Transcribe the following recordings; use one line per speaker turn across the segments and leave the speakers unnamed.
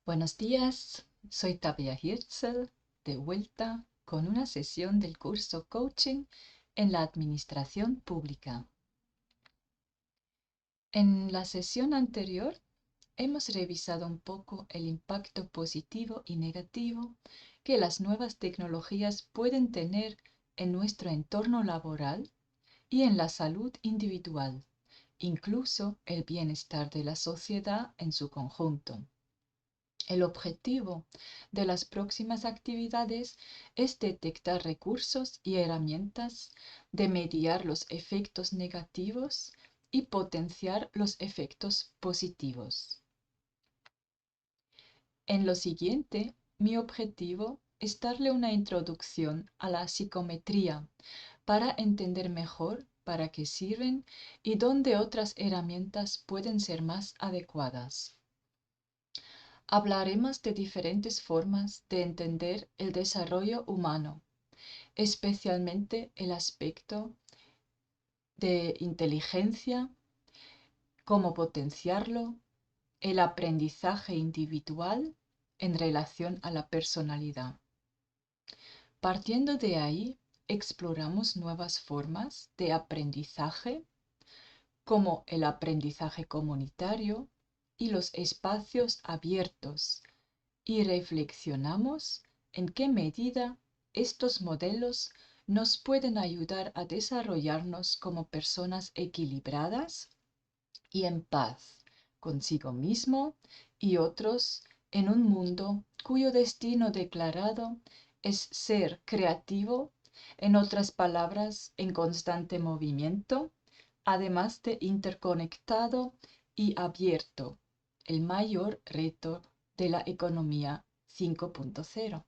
Buenos días, soy Tabea Hirzel, de vuelta con una sesión del curso Coaching en la Administración Pública. En la sesión anterior hemos revisado un poco el impacto positivo y negativo que las nuevas tecnologías pueden tener en nuestro entorno laboral y en la salud individual, incluso el bienestar de la sociedad en su conjunto. El objetivo de las próximas actividades es detectar recursos y herramientas de mediar los efectos negativos y potenciar los efectos positivos. En lo siguiente, mi objetivo es darle una introducción a la psicometría para entender mejor para qué sirven y dónde otras herramientas pueden ser más adecuadas. Hablaremos de diferentes formas de entender el desarrollo humano, especialmente el aspecto de inteligencia, cómo potenciarlo, el aprendizaje individual en relación a la personalidad. Partiendo de ahí, exploramos nuevas formas de aprendizaje, como el aprendizaje comunitario y los espacios abiertos, y reflexionamos en qué medida estos modelos nos pueden ayudar a desarrollarnos como personas equilibradas y en paz consigo mismo y otros en un mundo cuyo destino declarado es ser creativo, en otras palabras, en constante movimiento, además de interconectado y abierto, el mayor reto de la economía 5.0.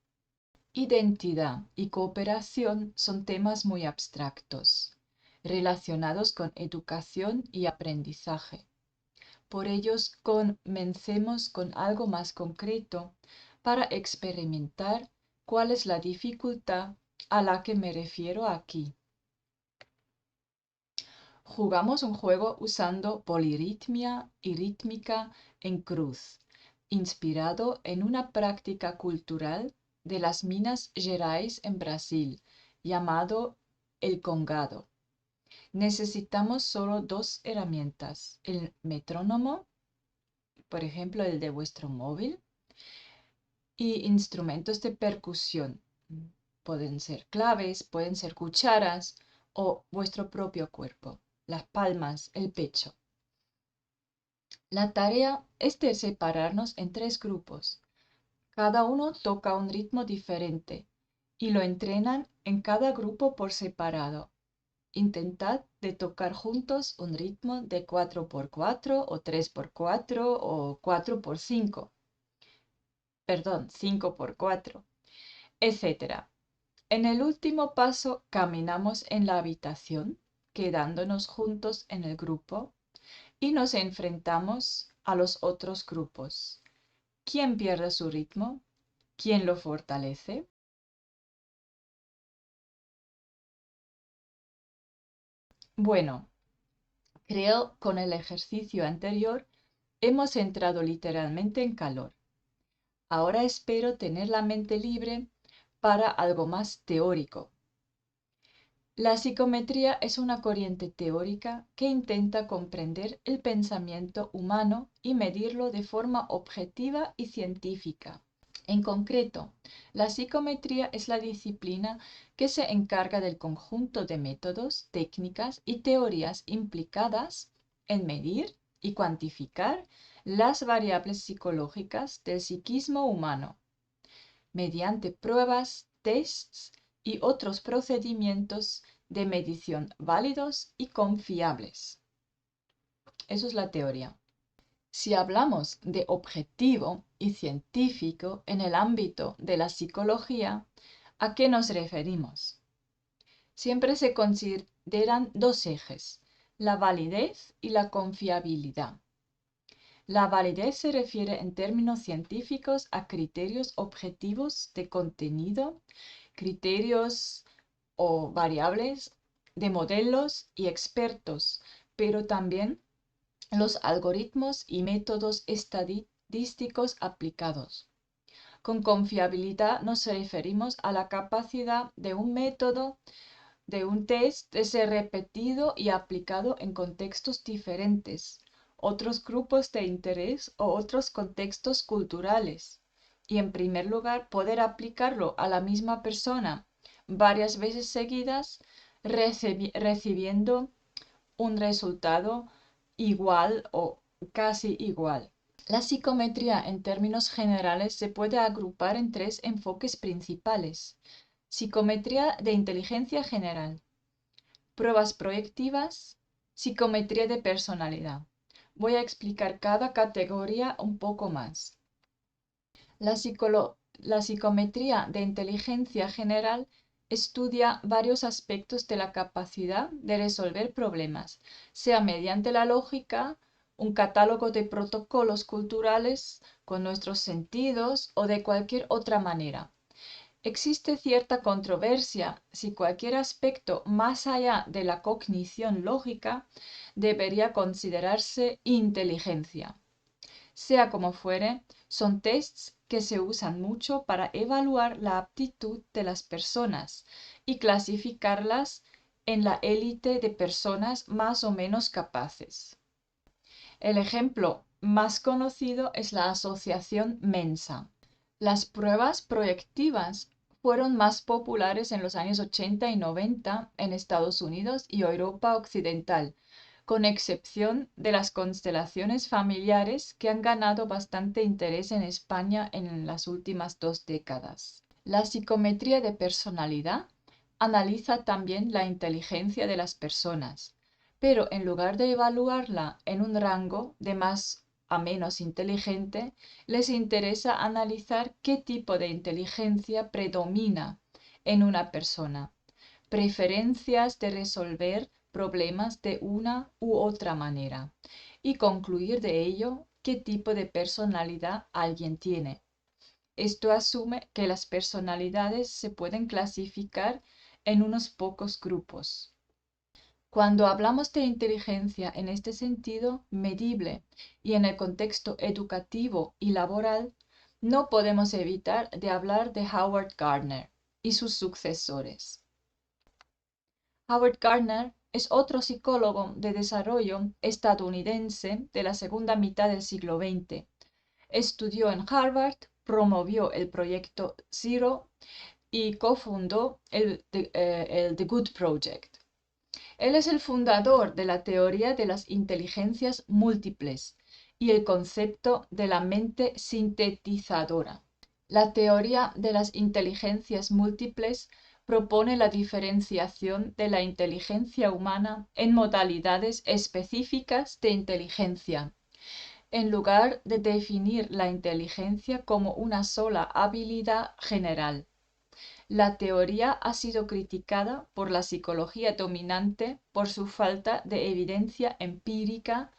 Identidad y cooperación son temas muy abstractos, relacionados con educación y aprendizaje. Por ello, comencemos con algo más concreto para experimentar cuál es la dificultad a la que me refiero aquí. Jugamos un juego usando polirritmia y rítmica en cruz, inspirado en una práctica cultural de las Minas Gerais en Brasil, llamado el congado. Necesitamos solo dos herramientas, el metrónomo, por ejemplo el de vuestro móvil, y instrumentos de percusión. Pueden ser claves, pueden ser cucharas o vuestro propio cuerpo, las palmas, el pecho. La tarea es de separarnos en tres grupos. Cada uno toca un ritmo diferente y lo entrenan en cada grupo por separado. Intentad de tocar juntos un ritmo de 4x4 o 3x4 o 4x5. Perdón, 5x4, etc. En el último paso caminamos en la habitación, quedándonos juntos en el grupo y nos enfrentamos a los otros grupos. ¿Quién pierde su ritmo? ¿Quién lo fortalece? Bueno, creo con el ejercicio anterior hemos entrado literalmente en calor. Ahora espero tener la mente libre para algo más teórico. La psicometría es una corriente teórica que intenta comprender el pensamiento humano y medirlo de forma objetiva y científica. En concreto, la psicometría es la disciplina que se encarga del conjunto de métodos, técnicas y teorías implicadas en medir y cuantificar las variables psicológicas del psiquismo humano, mediante pruebas, tests y otros procedimientos de medición válidos y confiables. Eso es la teoría. Si hablamos de objetivo y científico en el ámbito de la psicología, ¿a qué nos referimos? Siempre se consideran dos ejes, la validez y la confiabilidad. La validez se refiere en términos científicos a criterios objetivos de contenido, criterios o variables de modelos y expertos, pero también los algoritmos y métodos estadísticos aplicados. Con confiabilidad nos referimos a la capacidad de un método, de un test, de ser repetido y aplicado en contextos diferentes, otros grupos de interés o otros contextos culturales. Y en primer lugar, poder aplicarlo a la misma persona varias veces seguidas, recibiendo un resultado igual o casi igual. La psicometría en términos generales se puede agrupar en tres enfoques principales. Psicometría de inteligencia general, pruebas proyectivas, psicometría de personalidad. Voy a explicar cada categoría un poco más. La psicometría de inteligencia general estudia varios aspectos de la capacidad de resolver problemas, sea mediante la lógica, un catálogo de protocolos culturales con nuestros sentidos o de cualquier otra manera. Existe cierta controversia si cualquier aspecto más allá de la cognición lógica debería considerarse inteligencia. Sea como fuere, son tests que se usan mucho para evaluar la aptitud de las personas y clasificarlas en la élite de personas más o menos capaces. El ejemplo más conocido es la asociación Mensa. Las pruebas proyectivas fueron más populares en los años 80 y 90 en Estados Unidos y Europa Occidental, con excepción de las constelaciones familiares que han ganado bastante interés en España en las últimas 2 décadas. La psicometría de personalidad analiza también la inteligencia de las personas, pero en lugar de evaluarla en un rango de más a menos inteligente, les interesa analizar qué tipo de inteligencia predomina en una persona, preferencias de resolver problemas de una u otra manera y concluir de ello qué tipo de personalidad alguien tiene. Esto asume que las personalidades se pueden clasificar en unos pocos grupos. Cuando hablamos de inteligencia en este sentido medible y en el contexto educativo y laboral, no podemos evitar de hablar de Howard Gardner y sus sucesores. Howard Gardner es otro psicólogo de desarrollo estadounidense de la segunda mitad del siglo XX. Estudió en Harvard, promovió el proyecto Zero y cofundó el The Good Project. Él es el fundador de la teoría de las inteligencias múltiples y el concepto de la mente sintetizadora. La teoría de las inteligencias múltiples propone la diferenciación de la inteligencia humana en modalidades específicas de inteligencia, en lugar de definir la inteligencia como una sola habilidad general. La teoría ha sido criticada por la psicología dominante por su falta de evidencia empírica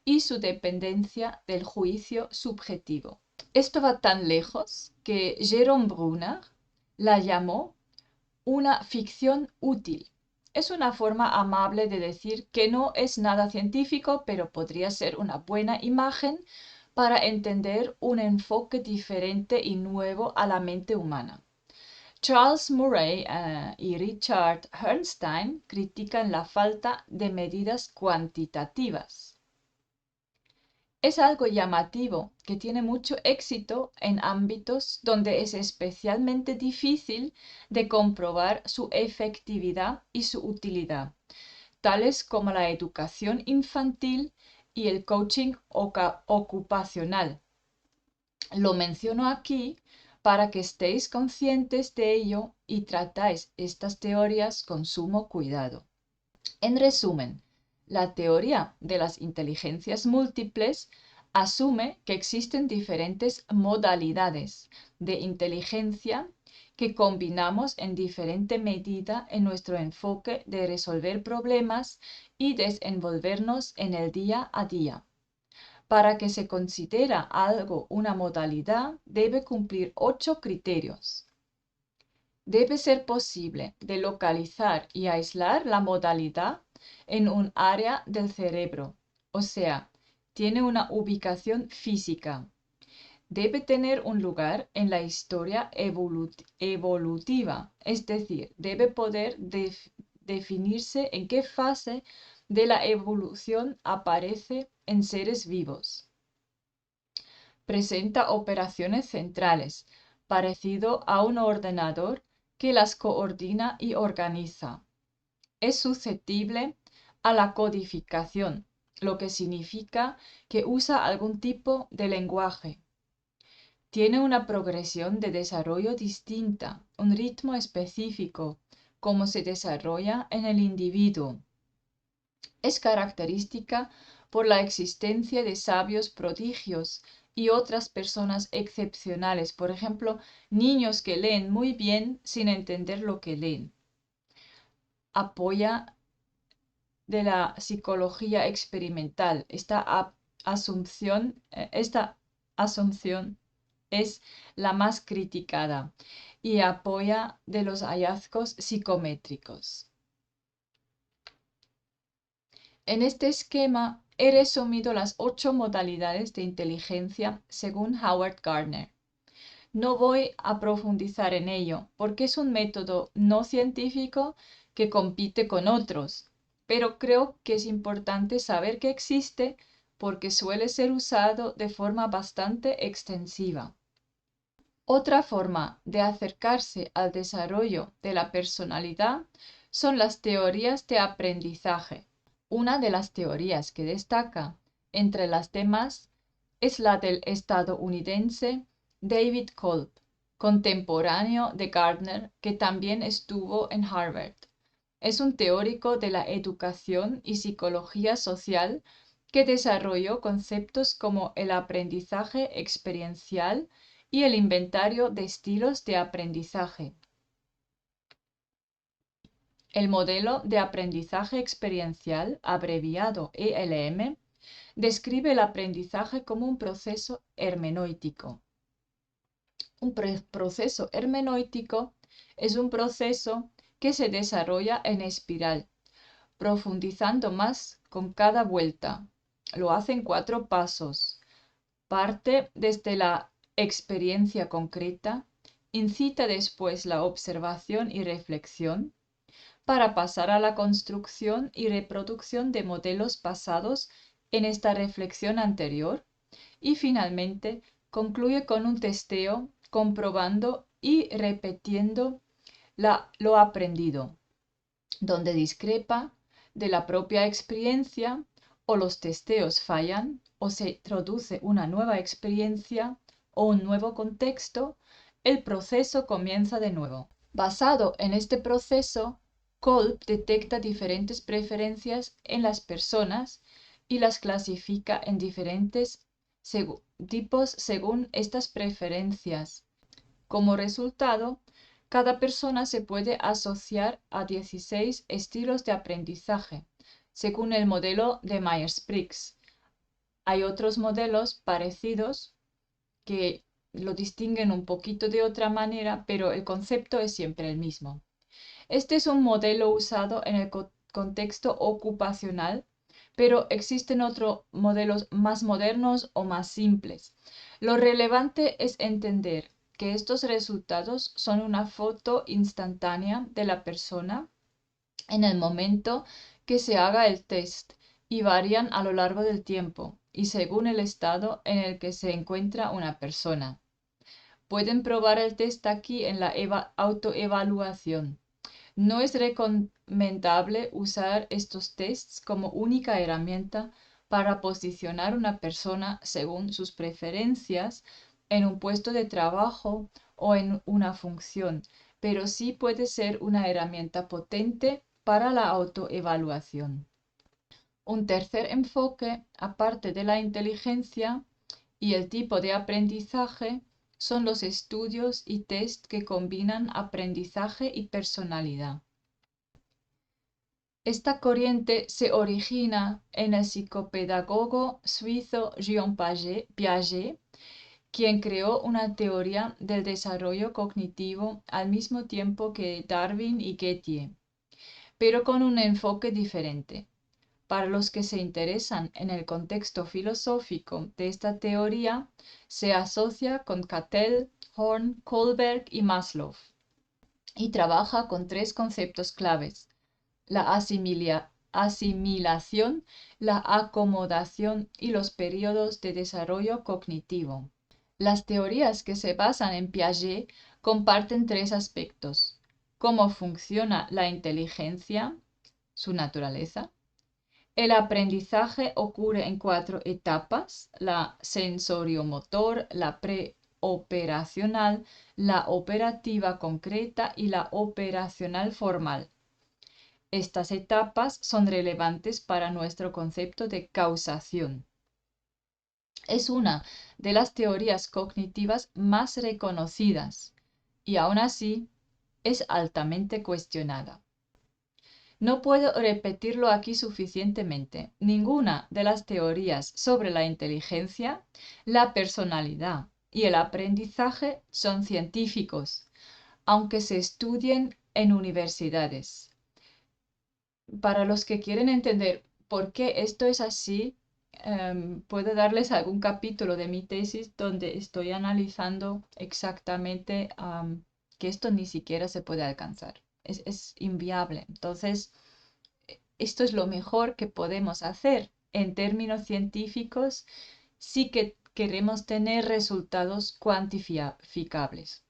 y su dependencia del juicio subjetivo. Esto va tan lejos que Jerome Bruner la llamó una ficción útil. Es una forma amable de decir que no es nada científico, pero podría ser una buena imagen para entender un enfoque diferente y nuevo a la mente humana. Charles Murray y Richard Herrnstein critican la falta de medidas cuantitativas. Es algo llamativo que tiene mucho éxito en ámbitos donde es especialmente difícil de comprobar su efectividad y su utilidad, tales como la educación infantil y el coaching ocupacional. Lo menciono aquí para que estéis conscientes de ello y tratáis estas teorías con sumo cuidado. En resumen, la teoría de las inteligencias múltiples asume que existen diferentes modalidades de inteligencia que combinamos en diferente medida en nuestro enfoque de resolver problemas y desenvolvernos en el día a día. Para que se considere algo una modalidad, debe cumplir 8 criterios. Debe ser posible de localizar y aislar la modalidad en un área del cerebro, o sea, tiene una ubicación física. debe tener un lugar en la historia evolutiva, es decir, debe poder definirse en qué fase de la evolución aparece en seres vivos. Presenta operaciones centrales, parecido a un ordenador que las coordina y organiza. Es susceptible a la codificación, lo que significa que usa algún tipo de lenguaje. Tiene una progresión de desarrollo distinta, un ritmo específico, como se desarrolla en el individuo. Es característica por la existencia de sabios prodigios y otras personas excepcionales, por ejemplo, niños que leen muy bien sin entender lo que leen. Apoya de la psicología experimental. Esta asunción es la más criticada y apoya de los hallazgos psicométricos. En este esquema he resumido las 8 modalidades de inteligencia según Howard Gardner. No voy a profundizar en ello porque es un método no científico que compite con otros, pero creo que es importante saber que existe porque suele ser usado de forma bastante extensiva. Otra forma de acercarse al desarrollo de la personalidad son las teorías de aprendizaje. Una de las teorías que destaca entre las demás es la del estadounidense David Kolb, contemporáneo de Gardner, que también estuvo en Harvard. Es un teórico de la educación y psicología social que desarrolló conceptos como el aprendizaje experiencial y el inventario de estilos de aprendizaje. El modelo de aprendizaje experiencial, abreviado ELM, describe el aprendizaje como un proceso hermenéutico. Un proceso hermenéutico es un proceso que se desarrolla en espiral, profundizando más con cada vuelta. Lo hace en 4 pasos. Parte desde la experiencia concreta, incita después la observación y reflexión, para pasar a la construcción y reproducción de modelos basados en esta reflexión anterior y finalmente concluye con un testeo comprobando y repitiendo lo aprendido, donde discrepa de la propia experiencia o los testeos fallan o se introduce una nueva experiencia o un nuevo contexto, el proceso comienza de nuevo. Basado en este proceso, Kolb detecta diferentes preferencias en las personas y las clasifica en diferentes tipos según estas preferencias. Como resultado, cada persona se puede asociar a 16 estilos de aprendizaje, según el modelo de Myers-Briggs. Hay otros modelos parecidos que lo distinguen un poquito de otra manera, pero el concepto es siempre el mismo. Este es un modelo usado en el contexto ocupacional, pero existen otros modelos más modernos o más simples. Lo relevante es entender que estos resultados son una foto instantánea de la persona en el momento que se haga el test y varían a lo largo del tiempo y según el estado en el que se encuentra una persona. Pueden probar el test aquí en la autoevaluación. No es recomendable usar estos tests como única herramienta para posicionar una persona según sus preferencias en un puesto de trabajo o en una función, pero sí puede ser una herramienta potente para la autoevaluación. Un tercer enfoque, aparte de la inteligencia y el tipo de aprendizaje, son los estudios y test que combinan aprendizaje y personalidad. Esta corriente se origina en el psicopedagogo suizo Jean Piaget, quien creó una teoría del desarrollo cognitivo al mismo tiempo que Darwin y Gettier, pero con un enfoque diferente. Para los que se interesan en el contexto filosófico de esta teoría, se asocia con Cattell, Horn, Kohlberg y Maslow y trabaja con tres conceptos claves: la asimilación, la acomodación y los periodos de desarrollo cognitivo. Las teorías que se basan en Piaget comparten tres aspectos: cómo funciona la inteligencia, su naturaleza. El aprendizaje ocurre en cuatro etapas: la sensoriomotor, la preoperacional, la operativa concreta y la operacional formal. Estas etapas son relevantes para nuestro concepto de causación. Es una de las teorías cognitivas más reconocidas y aún así es altamente cuestionada. No puedo repetirlo aquí suficientemente. Ninguna de las teorías sobre la inteligencia, la personalidad y el aprendizaje son científicos, aunque se estudien en universidades. Para los que quieren entender por qué esto es así, puedo darles algún capítulo de mi tesis donde estoy analizando exactamente que esto ni siquiera se puede alcanzar. Es inviable. Entonces, esto es lo mejor que podemos hacer en términos científicos si que queremos tener resultados cuantificables.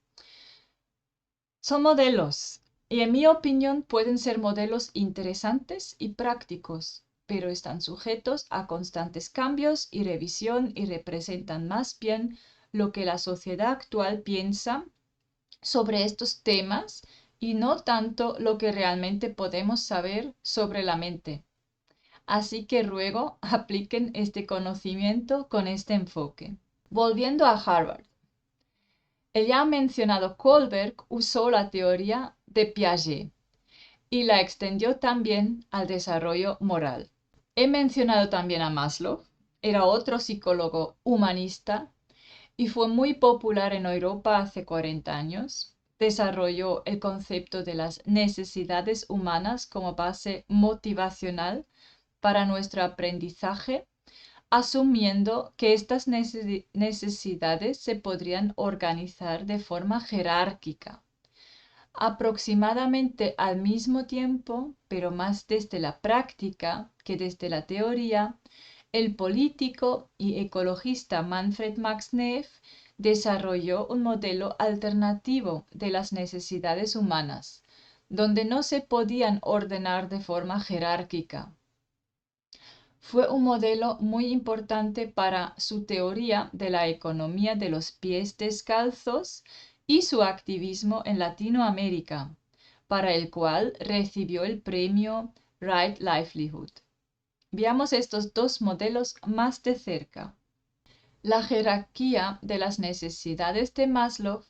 Son modelos y en mi opinión pueden ser modelos interesantes y prácticos, pero están sujetos a constantes cambios y revisión y representan más bien lo que la sociedad actual piensa sobre estos temas y no tanto lo que realmente podemos saber sobre la mente. Así que ruego apliquen este conocimiento con este enfoque. Volviendo a Harvard. El ya mencionado Kohlberg usó la teoría de Piaget y la extendió también al desarrollo moral. He mencionado también a Maslow, era otro psicólogo humanista y fue muy popular en Europa hace 40 años. Desarrolló el concepto de las necesidades humanas como base motivacional para nuestro aprendizaje, asumiendo que estas necesidades se podrían organizar de forma jerárquica. Aproximadamente al mismo tiempo, pero más desde la práctica que desde la teoría, el político y ecologista Manfred Max Neff desarrolló un modelo alternativo de las necesidades humanas, donde no se podían ordenar de forma jerárquica. Fue un modelo muy importante para su teoría de la economía de los pies descalzos y su activismo en Latinoamérica, para el cual recibió el premio Right Livelihood. Veamos estos dos modelos más de cerca. La jerarquía de las necesidades de Maslow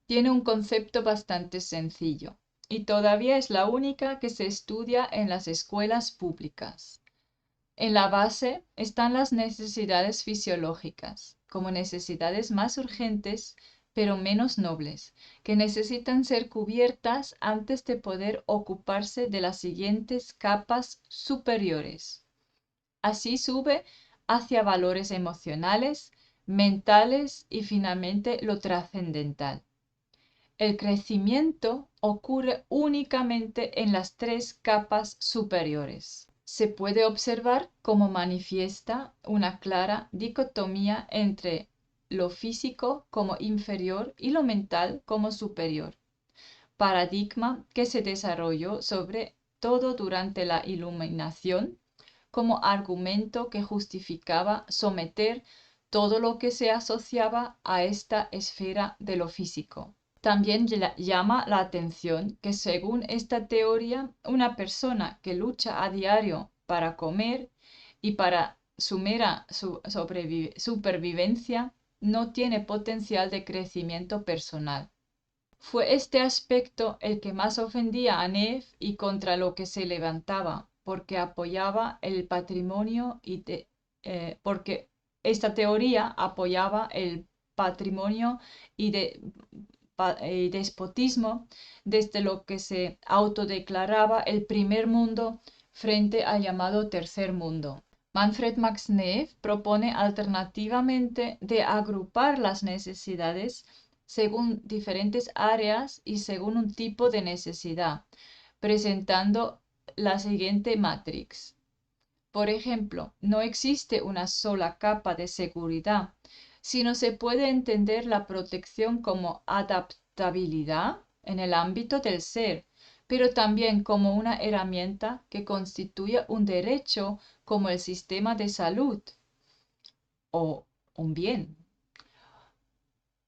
tiene un concepto bastante sencillo y todavía es la única que se estudia en las escuelas públicas. En la base están las necesidades fisiológicas, como necesidades más urgentes, pero menos nobles, que necesitan ser cubiertas antes de poder ocuparse de las siguientes capas superiores. Así sube hacia valores emocionales, mentales y finalmente lo trascendental. El crecimiento ocurre únicamente en las tres capas superiores. Se puede observar cómo manifiesta una clara dicotomía entre lo físico como inferior y lo mental como superior, paradigma que se desarrolló sobre todo durante la Iluminación como argumento que justificaba someter todo lo que se asociaba a esta esfera de lo físico. También llama la atención que según esta teoría, una persona que lucha a diario para comer y para su mera supervivencia no tiene potencial de crecimiento personal. Fue este aspecto el que más ofendía a Neff y contra lo que se levantaba, porque apoyaba el patrimonio porque esta teoría apoyaba el patrimonio y despotismo desde lo que se autodeclaraba el primer mundo frente al llamado tercer mundo. Manfred Max Neef propone alternativamente de agrupar las necesidades según diferentes áreas y según un tipo de necesidad, presentando la siguiente matrix. Por ejemplo, no existe una sola capa de seguridad, sino se puede entender la protección como adaptabilidad en el ámbito del ser, pero también como una herramienta que constituye un derecho como el sistema de salud o un bien,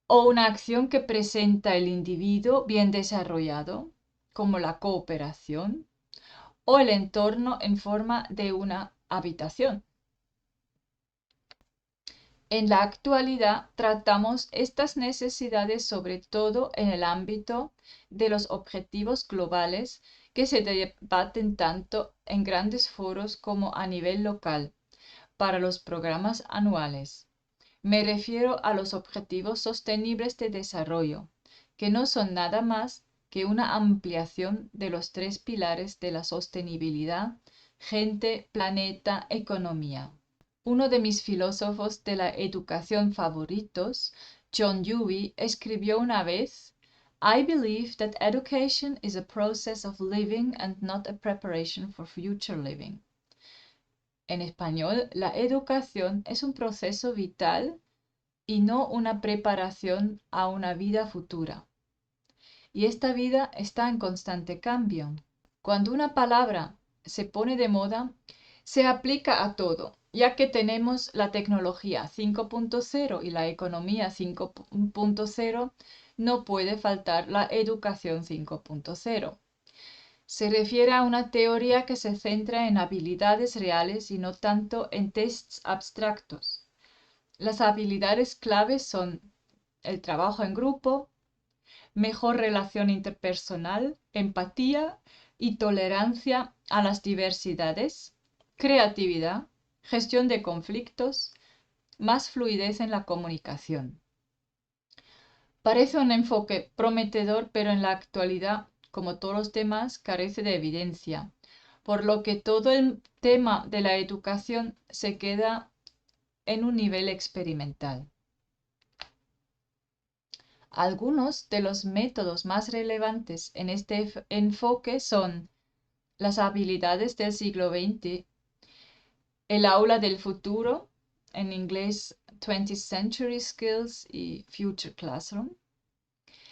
o una acción que presenta el individuo bien desarrollado, como la cooperación, o el entorno en forma de una habitación. En la actualidad tratamos estas necesidades sobre todo en el ámbito de los objetivos globales que se debaten tanto en grandes foros como a nivel local para los programas anuales. Me refiero a los objetivos sostenibles de desarrollo, que no son nada más que una ampliación de los tres pilares de la sostenibilidad: gente, planeta, economía. Uno de mis filósofos de la educación favoritos, John Dewey, escribió una vez: I believe that education is a process of living and not a preparation for future living. En español, la educación es un proceso vital y no una preparación a una vida futura. Y esta vida está en constante cambio. Cuando una palabra se pone de moda, se aplica a todo, ya que tenemos la tecnología 5.0 y la economía 5.0, no puede faltar la educación 5.0. Se refiere a una teoría que se centra en habilidades reales y no tanto en tests abstractos. Las habilidades claves son el trabajo en grupo, mejor relación interpersonal, empatía y tolerancia a las diversidades, creatividad, gestión de conflictos, más fluidez en la comunicación. Parece un enfoque prometedor, pero en la actualidad, como todos los demás, carece de evidencia, por lo que todo el tema de la educación se queda en un nivel experimental. Algunos de los métodos más relevantes en este enfoque son las habilidades del siglo XX, el aula del futuro, en inglés 20th Century Skills y Future Classroom,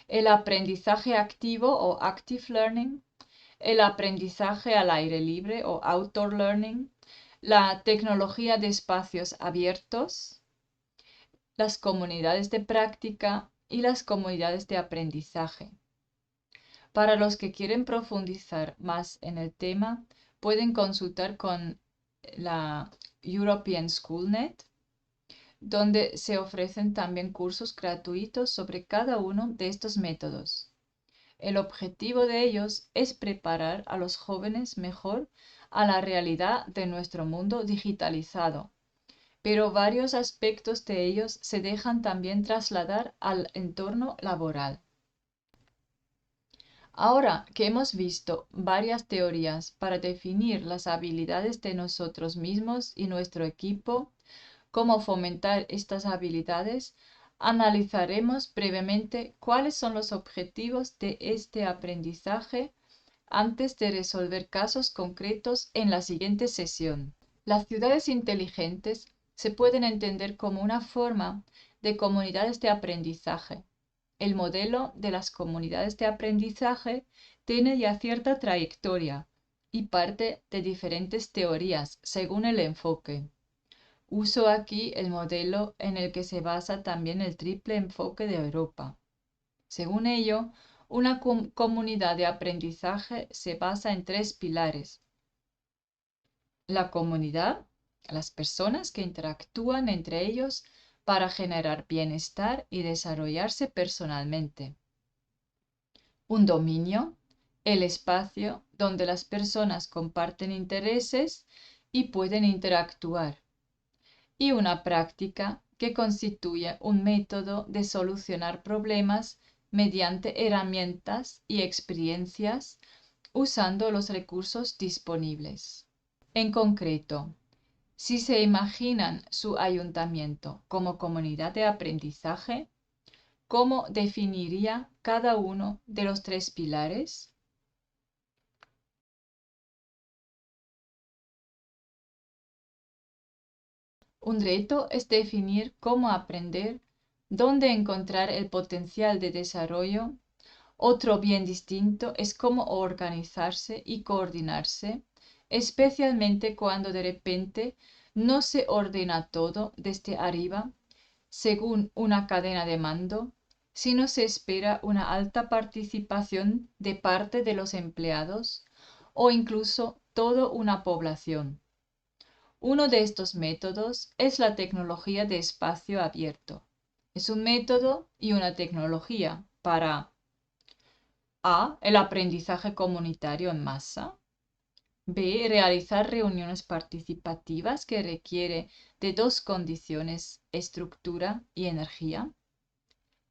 el aprendizaje activo o Active Learning, el aprendizaje al aire libre o Outdoor Learning, la tecnología de espacios abiertos, las comunidades de práctica y las comunidades de aprendizaje. Para los que quieren profundizar más en el tema, pueden consultar con la European SchoolNet, donde se ofrecen también cursos gratuitos sobre cada uno de estos métodos. El objetivo de ellos es preparar a los jóvenes mejor a la realidad de nuestro mundo digitalizado, pero varios aspectos de ellos se dejan también trasladar al entorno laboral. Ahora que hemos visto varias teorías para definir las habilidades de nosotros mismos y nuestro equipo, cómo fomentar estas habilidades, analizaremos brevemente cuáles son los objetivos de este aprendizaje antes de resolver casos concretos en la siguiente sesión. Las ciudades inteligentes se pueden entender como una forma de comunidades de aprendizaje. El modelo de las comunidades de aprendizaje tiene ya cierta trayectoria y parte de diferentes teorías según el enfoque. Uso aquí el modelo en el que se basa también el triple enfoque de Europa. Según ello, una comunidad de aprendizaje se basa en tres pilares: la comunidad, las personas que interactúan entre ellos para generar bienestar y desarrollarse personalmente; un dominio, el espacio donde las personas comparten intereses y pueden interactuar; y una práctica que constituye un método de solucionar problemas mediante herramientas y experiencias usando los recursos disponibles. En concreto, si se imaginan su ayuntamiento como comunidad de aprendizaje, ¿cómo definiría cada uno de los tres pilares? Un reto es definir cómo aprender, dónde encontrar el potencial de desarrollo. Otro bien distinto es cómo organizarse y coordinarse, especialmente cuando de repente no se ordena todo desde arriba, según una cadena de mando, sino se espera una alta participación de parte de los empleados o incluso toda una población. Uno de estos métodos es la tecnología de espacio abierto. Es un método y una tecnología para A. El aprendizaje comunitario en masa. B. Realizar reuniones participativas que requiere de dos condiciones, estructura y energía.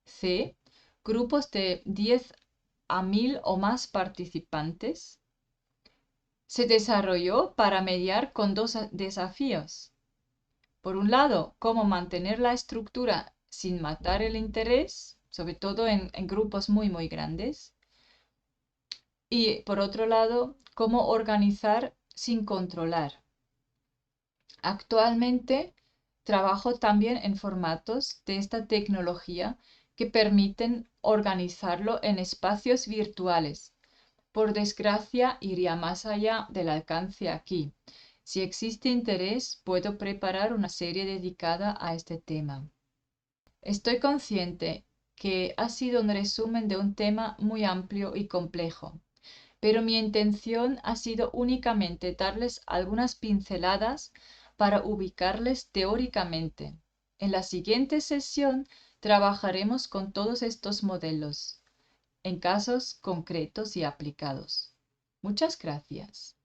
C. Grupos de 10 a 1000 o más participantes. Se desarrolló para mediar con dos desafíos. Por un lado, cómo mantener la estructura sin matar el interés, sobre todo en grupos muy grandes. Y por otro lado, cómo organizar sin controlar. Actualmente trabajo también en formatos de esta tecnología que permiten organizarlo en espacios virtuales. Por desgracia, iría más allá del alcance aquí. Si existe interés, puedo preparar una serie dedicada a este tema. Estoy consciente que ha sido un resumen de un tema muy amplio y complejo, pero mi intención ha sido únicamente darles algunas pinceladas para ubicarles teóricamente. En la siguiente sesión trabajaremos con todos estos modelos, en casos concretos y aplicados. Muchas gracias.